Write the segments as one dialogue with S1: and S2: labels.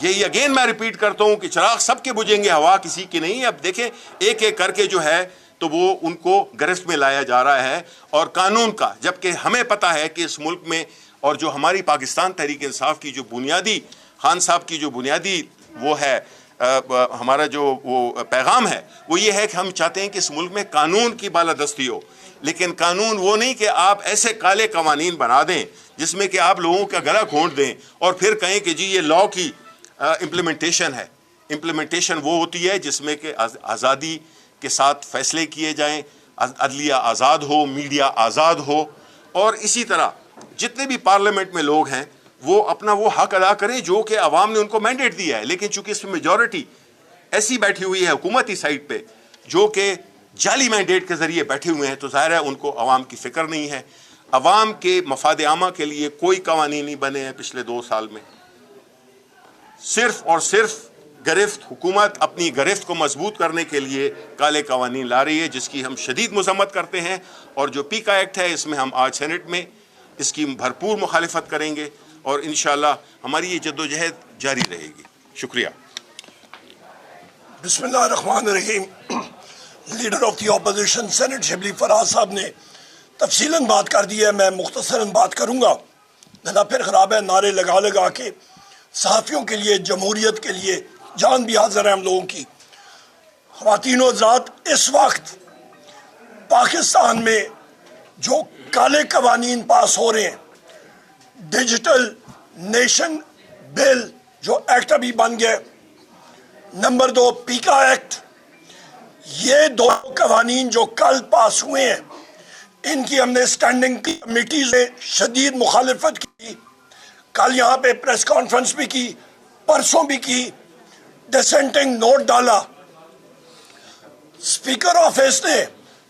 S1: یہی اگین میں ریپیٹ کرتا ہوں کہ چراغ سب کے بجھیں گے، ہوا کسی کی نہیں. اب دیکھیں ایک ایک کر کے جو ہے تو وہ ان کو گرفت میں لایا جا رہا ہے، اور قانون کا، جبکہ ہمیں پتہ ہے کہ اس ملک میں اور جو ہماری پاکستان تحریک انصاف کی جو بنیادی، خان صاحب کی جو بنیادی وہ ہے ہمارا جو وہ پیغام ہے وہ یہ ہے کہ ہم چاہتے ہیں کہ اس ملک میں قانون کی بالادستی ہو. لیکن قانون وہ نہیں کہ آپ ایسے کالے قوانین بنا دیں جس میں کہ آپ لوگوں کا گلا گھونٹ دیں اور پھر کہیں کہ جی یہ لا کی امپلیمنٹیشن ہے. امپلیمنٹیشن وہ ہوتی ہے جس میں کہ آزادی کے ساتھ فیصلے کیے جائیں، عدلیہ آزاد ہو، میڈیا آزاد ہو، اور اسی طرح جتنے بھی پارلیمنٹ میں لوگ ہیں وہ اپنا وہ حق ادا کریں جو کہ عوام نے ان کو مینڈیٹ دیا ہے. لیکن چونکہ اس میں میجورٹی ایسی بیٹھی ہوئی ہے حکومتی سائڈ پہ جو کہ جعلی مینڈیٹ کے ذریعے بیٹھے ہوئے ہیں، تو ظاہر ہے ان کو عوام کی فکر نہیں ہے. عوام کے مفاد عامہ کے لیے کوئی قوانین نہیں بنے ہیں پچھلے 2 سال میں. صرف اور صرف گرفت، حکومت اپنی گرفت کو مضبوط کرنے کے لیے کالے قوانین لا رہی ہے، جس کی ہم شدید مذمت کرتے ہیں. اور جو پیکا ایکٹ ہے اس میں ہم آج سینٹ میں اس کی بھرپور مخالفت کریں گے، اور انشاءاللہ ہماری یہ جدوجہد جاری رہے گی. شکریہ.
S2: بسم اللہ الرحمن الرحیم. Leader of the opposition Senate Shibli Faraz صاحب نے تفصیلاً بات کر دی ہے، میں مختصراً بات کروں گا. نہ پھر خراب ہے نعرے لگا لگا کے صحافیوں کے لیے، جمہوریت کے لیے جان بھی حاضر ہے ہم لوگوں کی. خواتین و حضرات، اس وقت پاکستان میں جو کالے قوانین پاس ہو رہے ہیں، ڈیجیٹل نیشن بل جو ایکٹ ابھی بن گیا، نمبر 2 پیکا ایکٹ، یہ 2 قوانین جو کل پاس ہوئے ہیں ان کی ہم نے اسٹینڈنگ کمیٹی سے شدید مخالفت کی. کل یہاں پہ پریس کانفرنس بھی کی، پرسوں بھی کی، ڈسینٹنگ نوٹ ڈالا. اسپیکر آفس نے،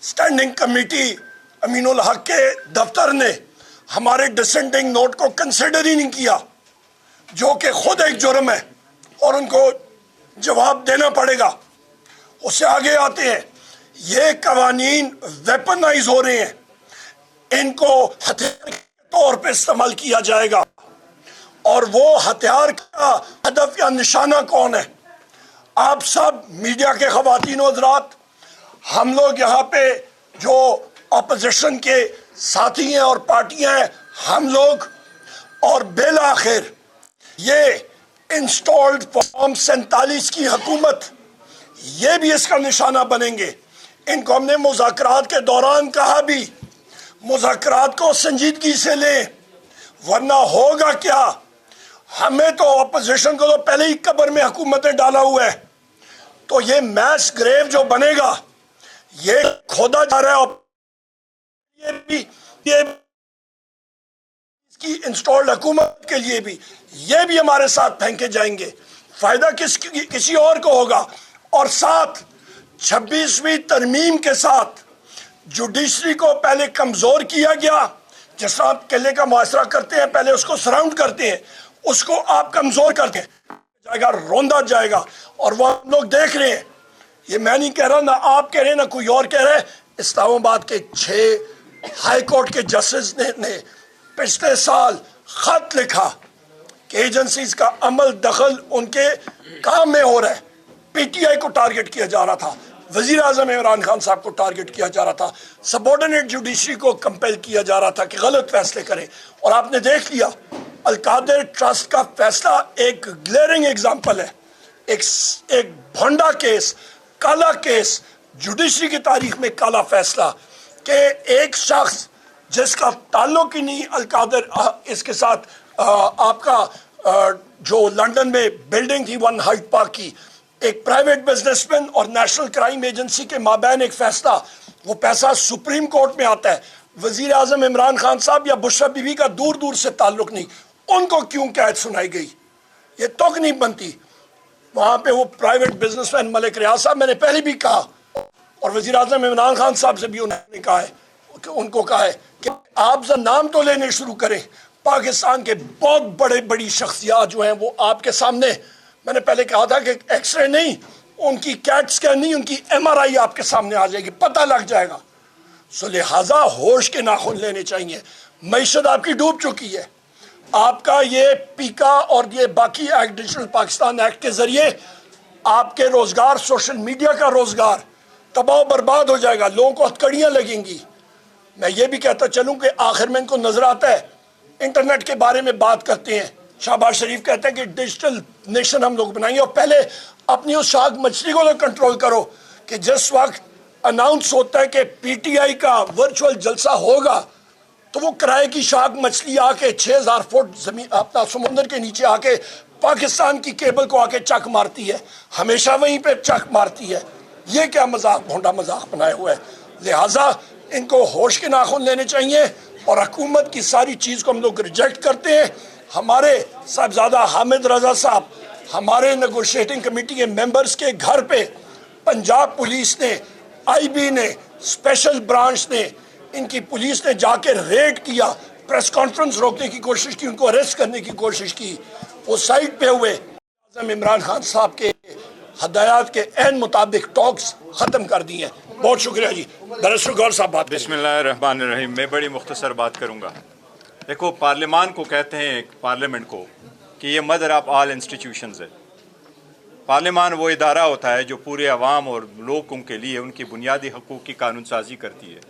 S2: اسٹینڈنگ کمیٹی امین الحق کے دفتر نے ہمارے ڈسینٹنگ نوٹ کو کنسیڈر ہی نہیں کیا، جو کہ خود ایک جرم ہے اور ان کو جواب دینا پڑے گا. اس سے آگے آتے ہیں، یہ قوانین ویپنائز ہو رہے ہیں، ان کو ہتھیار کے طور پہ استعمال کیا جائے گا. اور وہ ہتھیار کا ہدف یا نشانہ کون ہے؟ آپ سب میڈیا کے خواتین و حضرات، ہم لوگ یہاں پہ جو اپوزیشن کے ساتھی ہیں اور پارٹیاں ہیں، ہم لوگ اور بالآخر یہ انسٹالڈ فارم 47 کی حکومت، یہ بھی اس کا نشانہ بنیں گے. ان کو ہم نے مذاکرات کے دوران کہا بھی، مذاکرات کو سنجیدگی سے لیں، ورنہ ہوگا کیا؟ ہمیں تو اپوزیشن کو تو پہلے ہی قبر میں حکومتیں ڈالا ہوا ہے. تو یہ میس گریو جو بنے گا، یہ کھودا جا رہا ہے. یہ اس کی انسٹالڈ حکومت کے لیے بھی، یہ بھی ہمارے ساتھ پھینکے جائیں گے. فائدہ کسی اور کو ہوگا. اور ساتھ 26ویں ترمیم کے ساتھ جوڈیشری کو پہلے کمزور کیا گیا. جس طرح آپ قلعے کا محاصرہ کرتے ہیں، پہلے اس کو سراؤنڈ کرتے ہیں، اس کو آپ کمزور کرتے ہیں، جائے گا، روندا جائے گا. اور وہ ہم لوگ دیکھ رہے ہیں، یہ میں نہیں کہہ رہا، نہ آپ کہہ رہے ہیں نہ کوئی اور کہہ رہا ہے. اسلام آباد کے 6 ہائی کورٹ کے جسٹس نے پچھلے سال خط لکھا کہ ایجنسیز کا عمل دخل ان کے کام میں ہو رہا ہے. پی ٹی آئی کو ٹارگٹ کیا جا رہا تھا، وزیر اعظم عمران خان صاحب کو ٹارگٹ کیا جا رہا تھا، سبارڈینیٹ جوڈیشری کو کمپیل کیا جا رہا تھا کہ غلط فیصلے کریں. اور آپ نے دیکھ لیا القادر ٹرسٹ کا فیصلہ ایک گلیئرنگ ایگزامپل ہے، ایک بھونڈا کیس، کالا کیس، جوڈیشری کی تاریخ میں کالا فیصلہ کہ ایک شخص جس کا تعلق ہی نہیں القادر اس کے ساتھ، آپ کا جو لندن میں بلڈنگ تھی 1 ہائیڈ پارک کی، ایک پرائیویٹ بزنس مین اور نیشنل کرائم ایجنسی کے مابین ایک فیصلہ، وہ پیسہ سپریم کورٹ میں آتا ہے. وزیر اعظم عمران خان صاحب یا بشرا بی بی کا دور دور سے تعلق نہیں، ان کو کیوں قید سنائی گئی؟ یہ توق نہیں بنتی. وہاں پہ وہ پرائیویٹ بزنس مین ملک ریاض صاحب، میں نے پہلے بھی کہا اور وزیر اعظم عمران خان صاحب سے بھی انہوں نے کہا ہے کہ ان کو کہا ہے کہ آپ ذرا نام تو لینے شروع کریں. پاکستان کے بہت بڑی شخصیات جو ہیں وہ آپ کے سامنے، میں نے پہلے کہا تھا کہ ایکس رے نہیں، ان کی کیٹ سکین نہیں، ان کی ایم آر آئی آپ کے سامنے آ جائے گی، پتہ لگ جائے گا. سو لہٰذا ہوش کے ناخن لینے چاہیے. معیشت آپ کی ڈوب چکی ہے، آپ کا یہ پیکا اور یہ باقی ایکٹ ڈیجیٹل پاکستان ایکٹ کے ذریعے آپ کے روزگار، سوشل میڈیا کا روزگار تباہ و برباد ہو جائے گا، لوگوں کو ہتھکڑیاں لگیں گی۔ میں یہ بھی کہتا چلوں کہ آخر میں ان کو نظر آتا ہے، انٹرنیٹ کے بارے میں بات کرتے ہیں، شہباز شریف کہتے ہیں کہ ڈیجیٹل نیشن ہم لوگ بنائیں گے، اور پہلے اپنی اس شاخ مچھلی کو تو کنٹرول کرو کہ جس وقت اناؤنس ہوتا ہے کہ پی ٹی آئی کا ورچوئل جلسہ ہوگا تو وہ کرائے کی شاخ مچھلی آ کے 6000 فٹ زمین اپنا سمندر کے نیچے آ کے پاکستان کی کیبل کو آ کے چک مارتی ہے، ہمیشہ وہیں پہ چک مارتی ہے۔ یہ کیا مذاق، بھونڈا مذاق بنائے ہوئے ہے؟ لہٰذا ان کو ہوش کے ناخن لینے چاہیے، اور حکومت کی ساری چیز کو ہم لوگ ریجیکٹ کرتے ہیں۔ ہمارے صاحبزادہ حامد رضا صاحب، ہمارے نیگوشیٹنگ کمیٹی کے ممبرز کے گھر پہ پنجاب پولیس نے، آئی بی نے، اسپیشل برانچ نے، ان کی پولیس نے جا کے ریڈ کیا، پریس کانفرنس روکنے کی کوشش کی، ان کو اریسٹ کرنے کی کوشش کی، وہ سائٹ پہ ہوئے۔ اعظم عمران خان صاحب کے ہدایات کے عین مطابق ٹاکس ختم کر دی ہیں۔ بہت شکریہ جی۔ برسر غور صاحب بات کریں۔
S3: بسم اللہ الرحمن الرحیم۔ میں بڑی مختصر بات کروں گا۔ دیکھو، پارلیمان کو کہتے ہیں، پارلیمنٹ کو، کہ یہ مدر آف آل انسٹیٹیوشنز ہے۔ پارلیمان وہ ادارہ ہوتا ہے جو پورے عوام اور لوگوں کے لیے ان کی بنیادی حقوق کی قانون سازی کرتی ہے،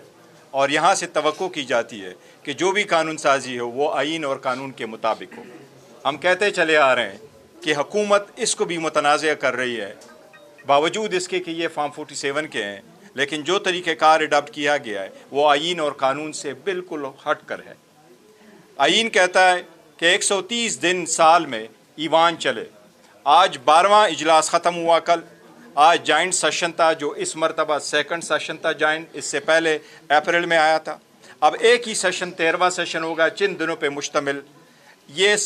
S3: اور یہاں سے توقع کی جاتی ہے کہ جو بھی قانون سازی ہو وہ آئین اور قانون کے مطابق ہو۔ ہم کہتے چلے آ رہے ہیں کہ حکومت اس کو بھی متنازع کر رہی ہے، باوجود اس کے کہ یہ فارم 47 کے ہیں، لیکن جو طریقہ کار اڈاپٹ کیا گیا ہے وہ آئین اور قانون سے بالکل ہٹ کر ہے۔ آئین کہتا ہے کہ 130 دن سال میں ایوان چلے۔ آج 12واں اجلاس ختم ہوا کل، آج جوائنٹ سیشن تھا جو اس مرتبہ سیکنڈ سیشن تھا جوائنٹ، اس سے پہلے اپریل میں آیا تھا۔ اب ایک ہی سیشن 13واں سیشن ہوگا، چند دنوں پہ مشتمل۔ یہ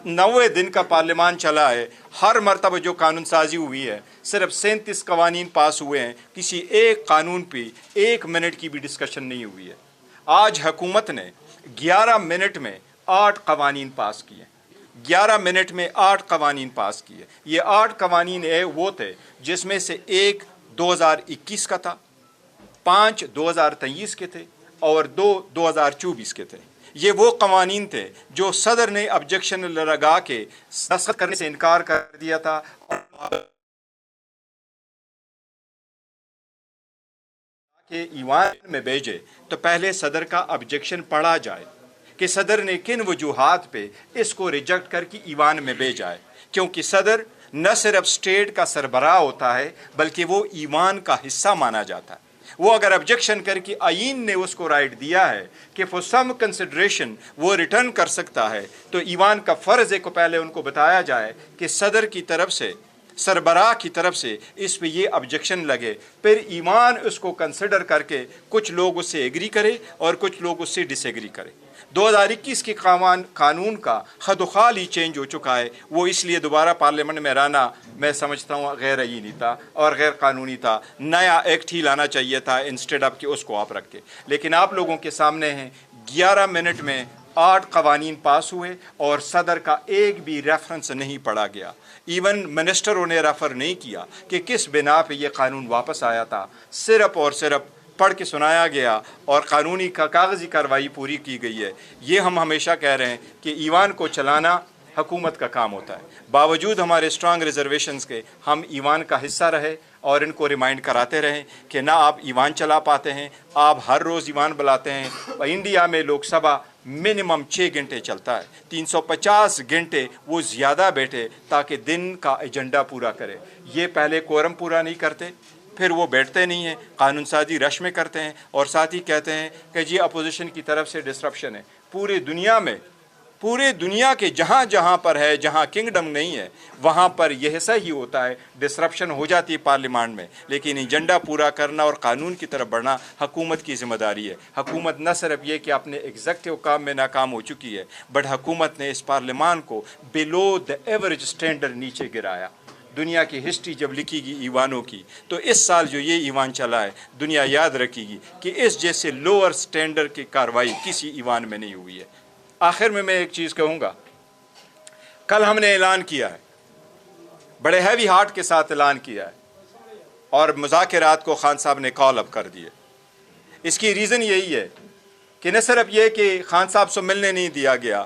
S3: 90 دن کا پارلیمان چلا ہے، ہر مرتبہ جو قانون سازی ہوئی ہے صرف 37 قوانین پاس ہوئے ہیں، کسی ایک قانون پہ 1 منٹ کی بھی ڈسکشن نہیں ہوئی ہے۔ آج حکومت نے 11 منٹ میں 8 قوانین پاس کیے، 11 منٹ میں 8 قوانین پاس کیے۔ یہ 8 قوانین وہ تھے جس میں سے ایک 2021 کا تھا، 5 2023 کے تھے، اور 2 2024 کے تھے۔ یہ وہ قوانین تھے جو صدر نے آبجیکشن لگا کے دستخط کرنے سے انکار کر دیا تھا، کہ ایوان میں بھیجے تو پہلے صدر کا آبجیکشن پڑھا جائے کہ صدر نے کن وجوہات پہ اس کو ریجیکٹ کر کے ایوان میں بھیجا ہے، کیونکہ صدر نہ صرف اسٹیٹ کا سربراہ ہوتا ہے بلکہ وہ ایوان کا حصہ مانا جاتا ہے۔ وہ اگر آبجیکشن کر کے آئین نے اس کو رائٹ دیا ہے کہ فور سم کنسیڈریشن وہ ریٹرن کر سکتا ہے، تو ایوان کا فرض ہے کہ پہلے ان کو بتایا جائے کہ صدر کی طرف سے، سربراہ کی طرف سے اس پہ یہ آبجیکشن لگے، پھر ایوان اس کو کنسیڈر کر کے کچھ لوگ اس سے ایگری کرے اور کچھ لوگ اس سے ڈس ایگری کرے۔ 2021 کے قانون کا خد و خال ہی چینج ہو چکا ہے، وہ اس لیے دوبارہ پارلیمنٹ میں رہنا میں سمجھتا ہوں غیر آئینی تھا اور غیر قانونی تھا۔ نیا ایکٹ ہی لانا چاہیے تھا انسٹیڈ آف کہ اس کو آپ رکھے، لیکن آپ لوگوں کے سامنے ہیں 11 منٹ میں 8 قوانین پاس ہوئے اور صدر کا ایک بھی ریفرنس نہیں پڑھا گیا۔ ایون منسٹروں نے ریفر نہیں کیا کہ کس بنا پہ یہ قانون واپس آیا تھا، صرف اور صرف پڑھ کے سنایا گیا اور قانونی کاغذی کارروائی پوری کی گئی ہے۔ یہ ہم ہمیشہ کہہ رہے ہیں کہ ایوان کو چلانا حکومت کا کام ہوتا ہے، باوجود ہمارے اسٹرانگ ریزرویشنز کے ہم ایوان کا حصہ رہے اور ان کو ریمائنڈ کراتے رہیں کہ نہ آپ ایوان چلا پاتے ہیں، آپ ہر روز ایوان بلاتے ہیں۔ انڈیا میں لوک سبھا منیمم 6 گھنٹے چلتا ہے، 350 گھنٹے وہ زیادہ بیٹھے تاکہ دن کا ایجنڈا پورا کرے۔ یہ پہلے کورم پورا نہیں کرتے، پھر وہ بیٹھتے نہیں ہیں، قانون سازی رش میں کرتے ہیں، اور ساتھ ہی کہتے ہیں کہ جی اپوزیشن کی طرف سے ڈسرپشن ہے۔ پوری دنیا میں، پورے دنیا کے جہاں جہاں پر ہے، جہاں کنگڈم نہیں ہے، وہاں پر یہ ایسا ہی ہوتا ہے، ڈسرپشن ہو جاتی ہے پارلیمان میں، لیکن ایجنڈا پورا کرنا اور قانون کی طرف بڑھنا حکومت کی ذمہ داری ہے۔ حکومت نہ صرف یہ کہ اپنے ایگزیکٹو کام میں ناکام ہو چکی ہے، بٹ حکومت نے اس پارلیمان کو بلو دا ایوریج اسٹینڈرڈ نیچے گرایا۔ دنیا کی ہسٹری جب لکھی گی ایوانوں کی، تو اس سال جو یہ ایوان چلا ہے دنیا یاد رکھے گی کہ اس جیسے لوور سٹینڈرڈ کی کارروائی کسی ایوان میں نہیں ہوئی ہے۔ آخر میں ایک چیز کہوں گا، کل ہم نے اعلان کیا ہے، بڑے ہیوی ہارٹ کے ساتھ اعلان کیا ہے، اور مذاکرات کو خان صاحب نے کال اپ کر دیے۔ اس کی ریزن یہی ہے کہ نہ صرف یہ کہ خان صاحب سے ملنے نہیں دیا گیا،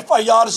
S2: FIRs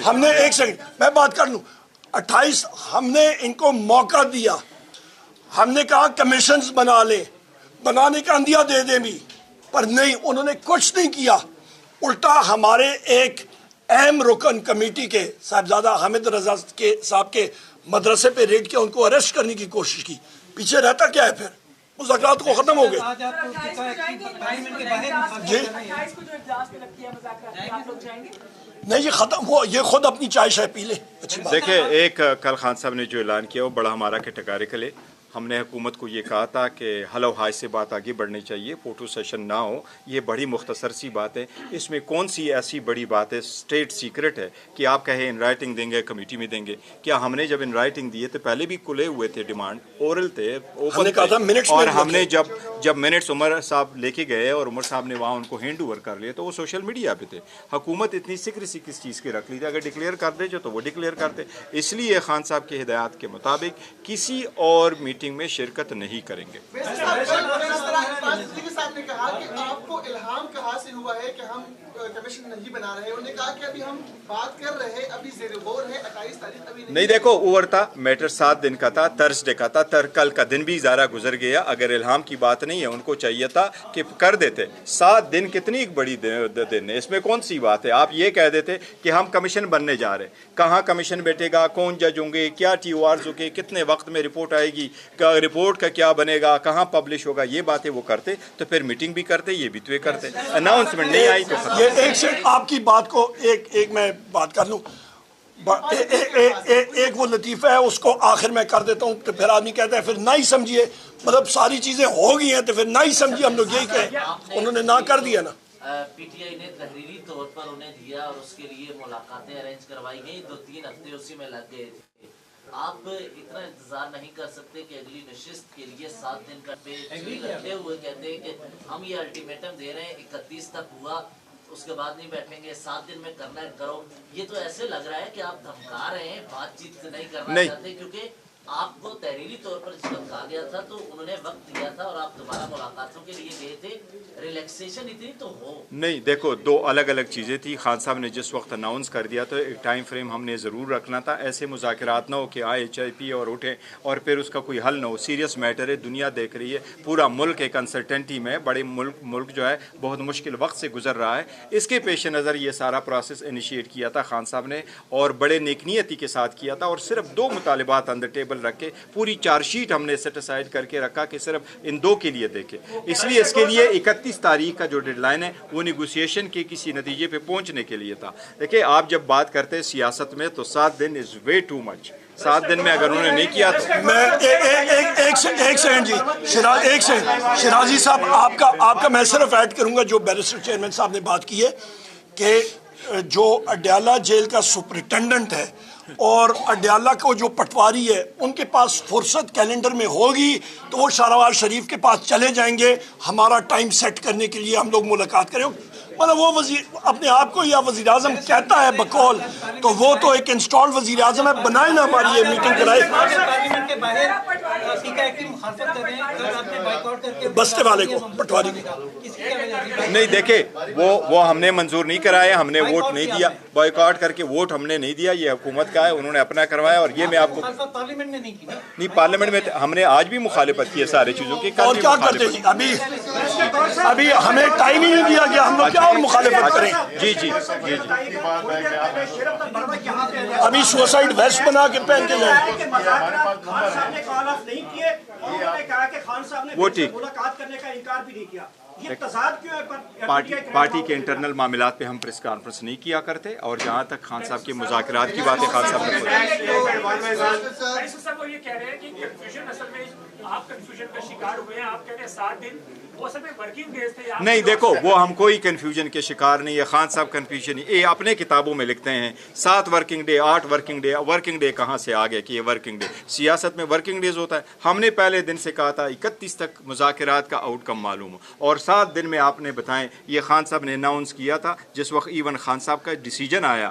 S2: ہم نے ایک سیکنڈ میں بات کر لوں 28 ہم نے ان کو موقع دیا ہم نے کہا کمیشنز بنا لیں بنانے کا اندیا دے دیں بھی پر نہیں انہوں نے کچھ نہیں کیا الٹا ہمارے ایک اہم رکن کمیٹی کے صاحبزادہ حامد رضا کے صاحب کے مدرسے پہ ریڈ کیا ان کو اریسٹ کرنے کی کوشش کی پیچھے رہتا کیا ہے پھر مذاکرات کو ختم ہو گئے جی نہیں یہ ختم ہو یہ خود اپنی چائے شائے پی لے اچھی بات
S3: دیکھیں ایک کل خان صاحب نے جو اعلان کیا وہ بڑا ہمارا کے ٹکارے کلے ہم نے حکومت کو یہ کہا تھا کہ حلو حاج سے بات آگے بڑھنی چاہیے فوٹو سیشن نہ ہو یہ بڑی مختصر سی بات ہے اس میں کون سی ایسی بڑی بات ہے اسٹیٹ سیکرٹ ہے کہ آپ کہیں ان رائٹنگ دیں گے کمیٹی میں دیں گے کیا ہم نے جب ان رائٹنگ دیے تو پہلے بھی کھلے ہوئے تھے ڈیمانڈ اورل تھے اوپن تھے اور ہم نے جب منٹس عمر صاحب لے کے گئے اور عمر صاحب نے وہاں ان کو ہینڈ اوور کر لیا تو وہ سوشل میڈیا پہ تھے حکومت اتنی سیکریسی کس چیز کی رکھ لی تھی اگر ڈکلیئر کر دے جو تو وہ ڈکلیئر کرتے اس لیے خان صاحب کی ہدایات کے مطابق کسی اور میٹنگ میں شرکت نہیں کریں گے
S4: صاحب نے کہا کہ آپ کو الہام کہاں سے ہوا ہے کہ ہم کمیشن نہیں بنا رہے انہوں نے کہا کہ ابھی ہم بات کر رہے ہیں ابھی زیر غور ہے 28 تاریخ ابھی
S3: نہیں دیکھو اوور تھا میٹر 7 دن کا تھا تھرسڈے کا تھا کل کا دن بھی ذرا گزر گیا اگر الہام کی بات نہیں ہے ان کو چاہیے تھا کہ کر دیتے 7 دن کتنی ایک بڑی دن ہے اس میں کون سی بات ہے آپ یہ کہہ دیتے کہ ہم کمیشن بننے جا رہے ہیں کہاں کمیشن بیٹھے گا کون جج ہوں گے کیا ٹی او آرز ہوں گے کتنے وقت میں رپورٹ آئے گی رپورٹ کا کیا بنے گا کہاں پبلش ہوگا یہ باتیں وہ کرتے تو پھر میٹنگ بھی کرتے یہ بھی تو کرتے اناؤنسمنٹ نہیں آئی تو
S2: ایک سیکنڈ آپ کی بات کو ایک میں بات کر لوں ایک وہ لطیفہ ہے اس کو آخر میں کر دیتا ہوں تو پھر آدمی کہتا ہے پھر نہ ہی سمجھیے مطلب ساری چیزیں ہو گئی ہیں تو پھر نہ ہی سمجھیے ہم لوگ یہی کہیں انہوں نے نہ کر دیا نا
S5: پی ٹی آئی نے تحریری طور پر انہیں دیا اور اس کے لیے ملاقاتیں ارینج کروائی گئی 2-3 ہفتے اسی میں لگ گئے تھے آپ اتنا انتظار نہیں کر سکتے کہ اگلی نشست کے لیے 7 دن کا لگتے ہوئے کہتے ہیں کہ ہم یہ الٹیمیٹم دے رہے ہیں 31 تک ہوا اس کے بعد نہیں بیٹھیں گے 7 دن میں کرنا ہے کرو یہ تو ایسے لگ رہا ہے کہ آپ دھمکا رہے ہیں بات چیت نہیں کرنا چاہتے کیونکہ آپ کو تحریری طور پر جس وقت کہا گیا تھا تو انہوں نے وقت دیا تھا اور آپ دوبارہ ملاقاتوں کے لیے گئے تھے ریلیکسیشن اتنی تو ہو نہیں
S3: دیکھو 2 الگ الگ چیزیں تھی خان صاحب نے جس وقت اناؤنس کر دیا تو ایک ٹائم فریم ہم نے ضرور رکھنا تھا ایسے مذاکرات نہ ہو کہ آئے چائے پی اور اٹھیں اور پھر اس کا کوئی حل نہ ہو سیریس میٹر ہے دنیا دیکھ رہی ہے پورا ملک ایک انسرٹنٹی میں بڑے ملک جو ہے بہت مشکل وقت سے گزر رہا ہے اس کے پیش نظر یہ سارا پروسیس انیشیٹ کیا تھا خان صاحب نے اور بڑے نیکنیتی کے ساتھ کیا تھا اور صرف 2 مطالبات آن دا ٹیبل رکھ کے پوری چارج شیٹ ہم نے سیٹ اسائڈ کر کے رکھا کہ صرف ان 2 کے لیے دیکھیں اس لیے اس کے لیے 31 تاریخ کا جو ڈیڈ لائن ہے وہ نیگوسیشن کے کسی نتیجے پہ پہنچنے کے لیے تھا دیکھیں آپ جب بات کرتے ہیں سیاست میں تو 7 دن از وے ٹو مچ 7 دن میں اگر انہوں نے نہیں کیا تو
S2: میں ایک سیکنڈ جی ایک سیکنڈ شرازی صاحب آپ کا میں صرف ایڈ کروں گا جو بیرسٹر چیئرمین صاحب نے بات کی ہے کہ جو اڈیالہ جیل کا سپرنٹینڈنٹ ہے اور اڈیالہ کو جو پٹواری ہے ان کے پاس فرصت کیلنڈر میں ہوگی تو وہ شہروار شریف کے پاس چلے جائیں گے ہمارا ٹائم سیٹ کرنے کے لیے ہم لوگ ملاقات کریں مطلب وہ وزیر اپنے آپ کو یا وزیر اعظم کہتا ہے بقول تو وہ تو ایک انسٹال وزیر اعظم ہے بنائے نا ہماری یہ میٹنگ کرائے بستے والے کو پٹواری کو
S3: نہیں دیکھیں وہ ہم نے منظور نہیں کرایا ہم نے ووٹ نہیں دیا بائیکاٹ کر کے ووٹ ہم نے نہیں دیا یہ حکومت کا ہے انہوں نے اپنا کروایا اور یہ میں آپ کو نہیں پارلیمنٹ میں ہم نے آج بھی مخالفت کی ہے سارے چیزوں کی
S2: اور کیا کرتے جی ابھی ہمیں ٹائم ہی نہیں دیا گیا ہم لوگ کیا اور مخالفت کریں
S3: جی جی جی
S2: ابھی سوسائڈ ویسٹ بنا کے پہن کے جائیں
S3: وہ ٹھیک پارٹی کے انٹرنل معاملات پہ ہم پریس کانفرنس نہیں کیا کرتے اور جہاں تک خان صاحب کے مذاکرات کی باتیں خان صاحب نے نہیں دیکھو وہ ہم کوئی کنفیوژن کے شکار نہیں ہے خان صاحب کنفیوژن یہ اپنے کتابوں میں لکھتے ہیں 7 ورکنگ ڈے 8 ورکنگ ڈے کہاں سے آ گیا کہ یہ ورکنگ ڈے سیاست میں ورکنگ ڈیز ہوتا ہے ہم نے پہلے دن سے کہا تھا 31 تک مذاکرات کا آؤٹ کم معلوم ہو اور 7 دن میں آپ نے بتائیں یہ خان صاحب نے اناؤنس کیا تھا جس وقت ایون خان صاحب کا ڈیسیجن آیا